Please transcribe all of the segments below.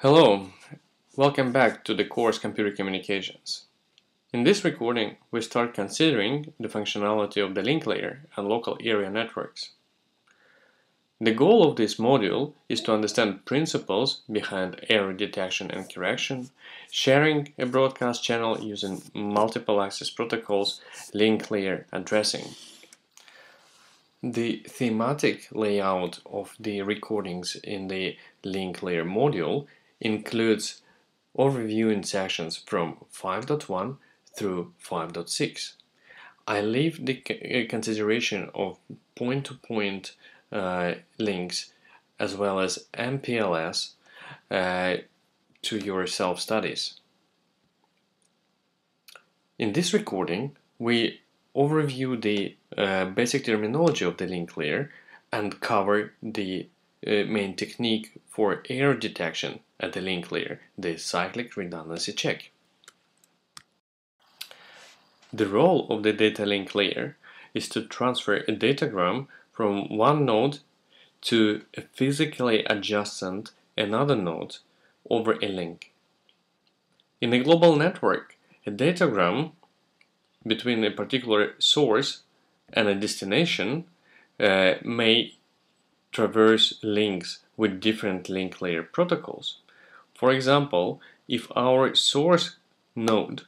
Hello, welcome back to the course Computer Communications. In this recording, we start considering the functionality of the link layer and local area networks. The goal of this module is to understand principles behind error detection and correction, sharing a broadcast channel using multiple access protocols, link layer addressing. The thematic layout of the recordings in the link layer module includes overview in sections from 5.1 through 5.6. I leave the consideration of point-to-point links as well as MPLS to your self-studies. In this recording, we overview the basic terminology of the link layer and cover the main technique for error detection at the link layer, the cyclic redundancy check. The role of the data link layer is to transfer a datagram from one node to a physically adjacent another node over a link. In a global network, a datagram between a particular source and a destination may traverse links with different link layer protocols. For example, if our source node,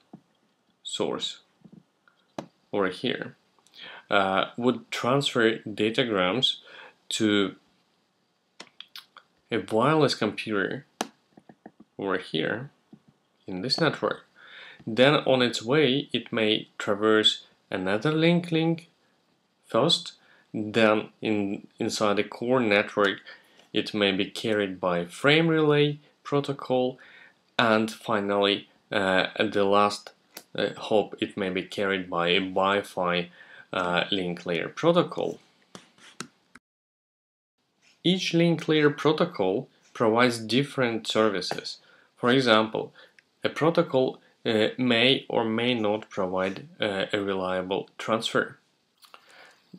over here, would transfer datagrams to a wireless computer over here in this network, then on its way it may traverse another link first, then inside the core network it may be carried by frame relay protocol, and finally at the last hop it may be carried by a Wi-Fi link layer protocol. Each link layer protocol provides different services. For example, a protocol may or may not provide a reliable transfer.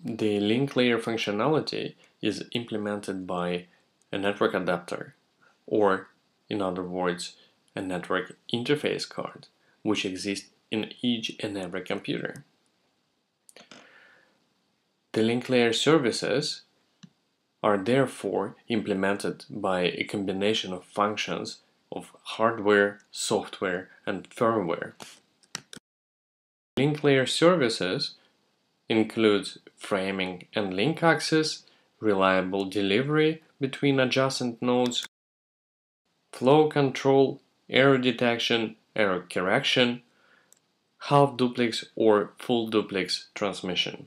The link layer functionality is implemented by a network adapter, or in other words, a network interface card, which exists in each and every computer. The link layer services are therefore implemented by a combination of functions of hardware, software, and firmware. Link layer services includes framing and link access, reliable delivery between adjacent nodes, flow control, error detection, error correction, half duplex or full duplex transmission.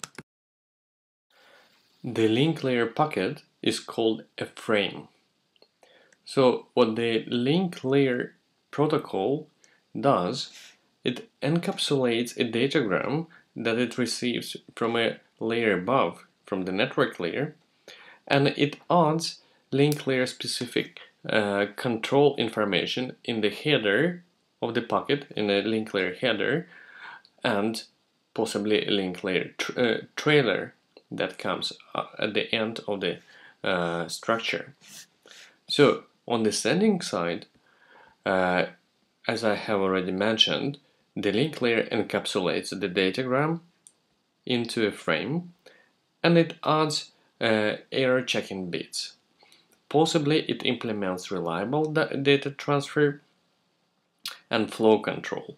The link layer packet is called a frame. So what the link layer protocol does, it encapsulates a datagram that it receives from a layer above, from the network layer, and it adds link layer specific control information in the header of the packet, in the link layer header, and possibly a link layer trailer that comes at the end of the structure. So on the sending side, as I have already mentioned, the link layer encapsulates the datagram into a frame, and it adds error checking bits. Possibly it implements reliable data transfer and flow control.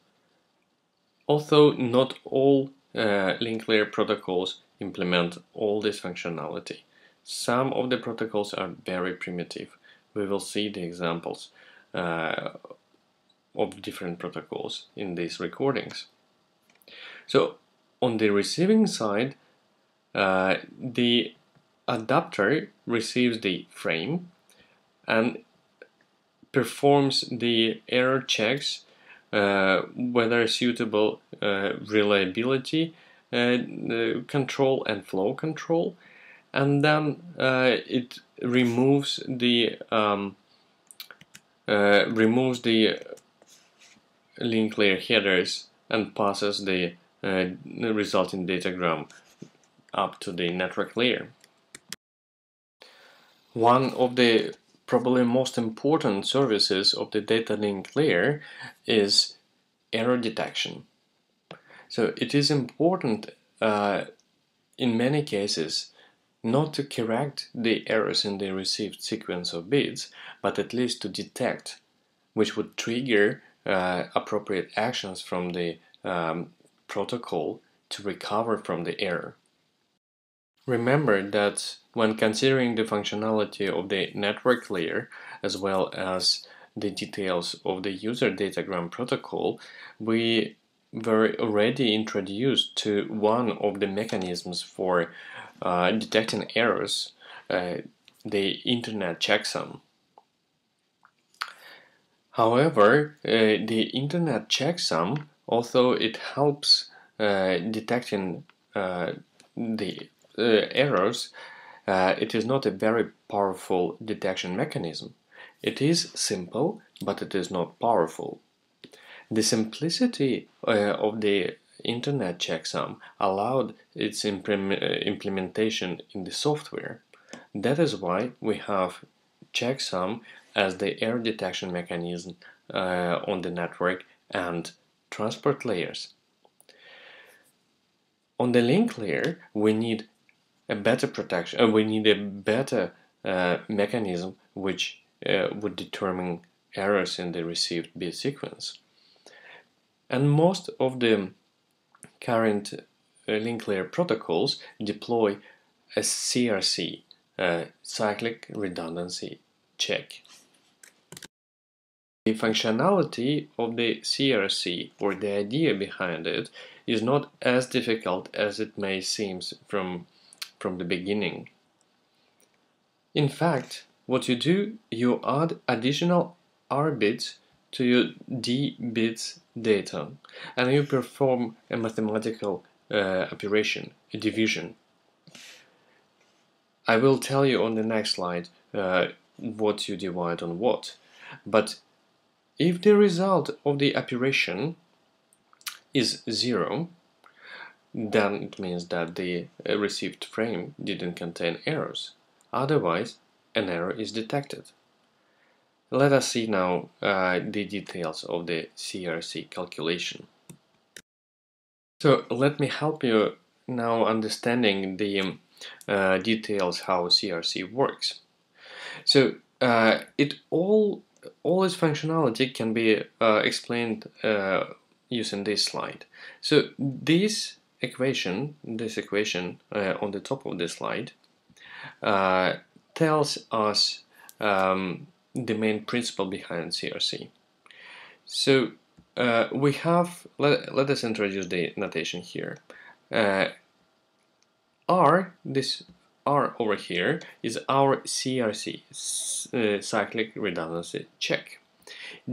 Although not all link layer protocols implement all this functionality. Some of the protocols are very primitive. We will see the examples of different protocols in these recordings. So on the receiving side, the adapter receives the frame and performs the error checks, whether suitable reliability control and flow control, and then it removes the link layer headers and passes the resulting datagram up to the network layer. One of the probably most important services of the data link layer is error detection. So it is important in many cases not to correct the errors in the received sequence of bits, but at least to detect, which would trigger appropriate actions from the protocol to recover from the error. Remember that when considering the functionality of the network layer as well as the details of the user datagram protocol, we were already introduced to one of the mechanisms for detecting errors, the internet checksum. However, the internet checksum, although it helps detecting the errors, it is not a very powerful detection mechanism. It is simple, but it is not powerful. The simplicity of the internet checksum allowed its implementation in the software. That is why we have checksum as the error detection mechanism on the network and transport layers. On the link layer, we need a better protection. We need a better mechanism which would determine errors in the received bit sequence. And most of the current link layer protocols deploy a CRC, cyclic redundancy check. The functionality of the CRC, or the idea behind it, is not as difficult as it may seem from the beginning. In fact, what you do, you add additional R bits to your D bits data, and you perform a mathematical operation, a division. I will tell you on the next slide what you divide on what, but if the result of the operation is 0, then it means that the received frame didn't contain errors. Otherwise, an error is detected. Let us see now the details of the CRC calculation. So let me help you now understanding the details how CRC works. So all its functionality can be explained using this slide. So this equation on the top of the slide tells us the main principle behind CRC. So we have, let us introduce the notation here. This R over here is our CRC, cyclic redundancy check.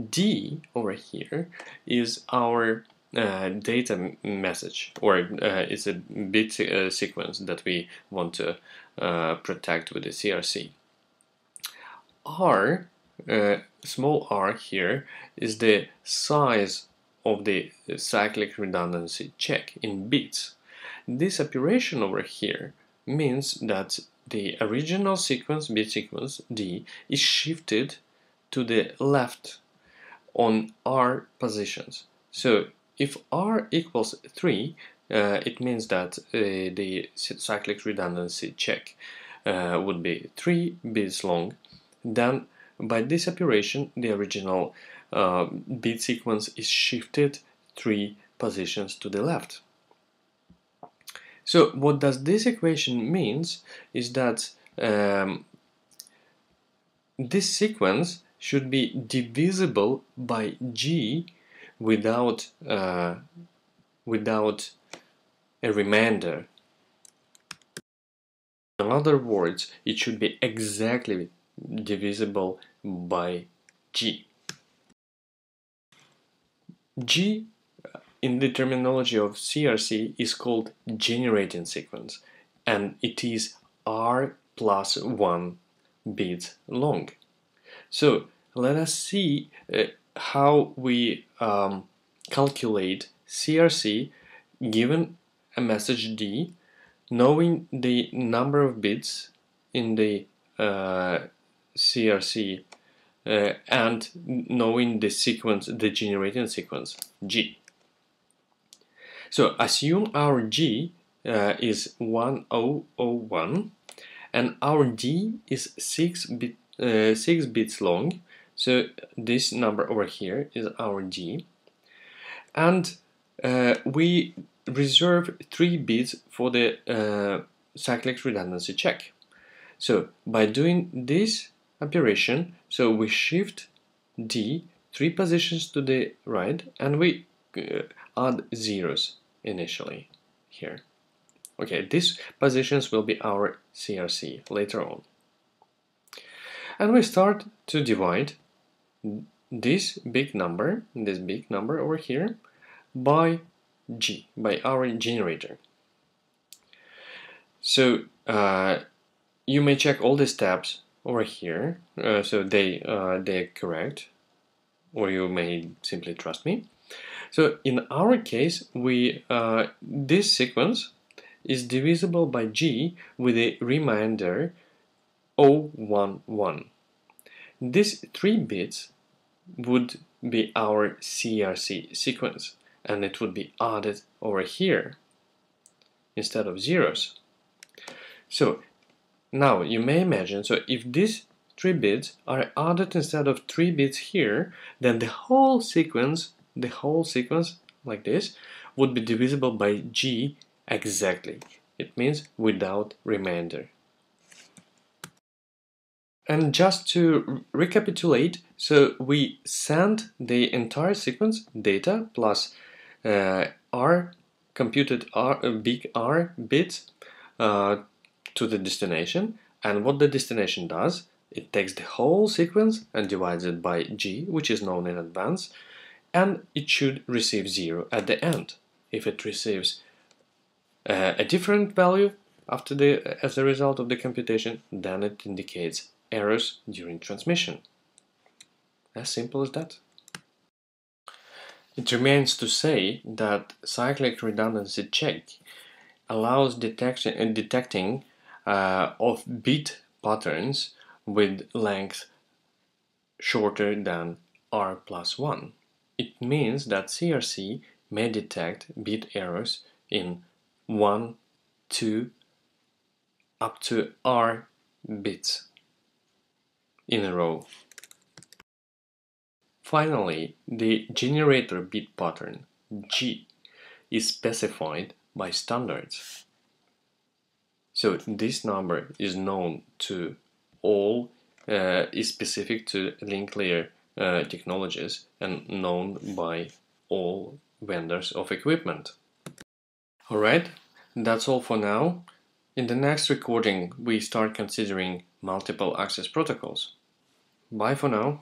D over here is our data message, or it's a bit sequence that we want to protect with the CRC. R, small r here, is the size of the cyclic redundancy check in bits. This operation over here means that the original sequence, bit sequence D, is shifted to the left on R positions. So if R equals 3, it means that the cyclic redundancy check would be 3 bits long. Then by this operation, the original bit sequence is shifted 3 positions to the left. So what does this equation means is that this sequence should be divisible by G without a remainder. In other words, it should be exactly divisible by G. G, in the terminology of CRC, is called generating sequence, and it is R plus 1 bits long. So let us see how we calculate CRC given a message D, knowing the number of bits in the CRC and knowing the sequence, the generating sequence G. So assume our G is 1001 and our D is 6 bits long. So this number over here is our D, and we reserve 3 bits for the cyclic redundancy check. So by doing this operation, so we shift D 3 positions to the right and we add zeros initially here. Okay, these positions will be our CRC later on. And we start to divide this big number over here by G, by our generator. So you may check all the steps over here, so they're correct, or you may simply trust me. So in our case, this sequence is divisible by G with a remainder 011. These 3 bits would be our CRC sequence, and it would be added over here instead of zeros. So now you may imagine, so if these 3 bits are added instead of 3 bits here, then the whole sequence like this would be divisible by G exactly. It means without remainder. And just to recapitulate, so we send the entire sequence data plus computed big R bits to the destination, and what the destination does, it takes the whole sequence and divides it by G, which is known in advance, and it should receive 0 at the end. If it receives a different value as a result of the computation, then it indicates errors during transmission. As simple as that. It remains to say that cyclic redundancy check allows detecting of bit patterns with length shorter than R plus 1. It means that CRC may detect bit errors in 1, 2, up to R bits in a row. Finally, the generator bit pattern G is specified by standards. So this number is known to all, is specific to link-layer technologies and known by all vendors of equipment. Alright, that's all for now. In the next recording, we start considering multiple access protocols. Bye for now.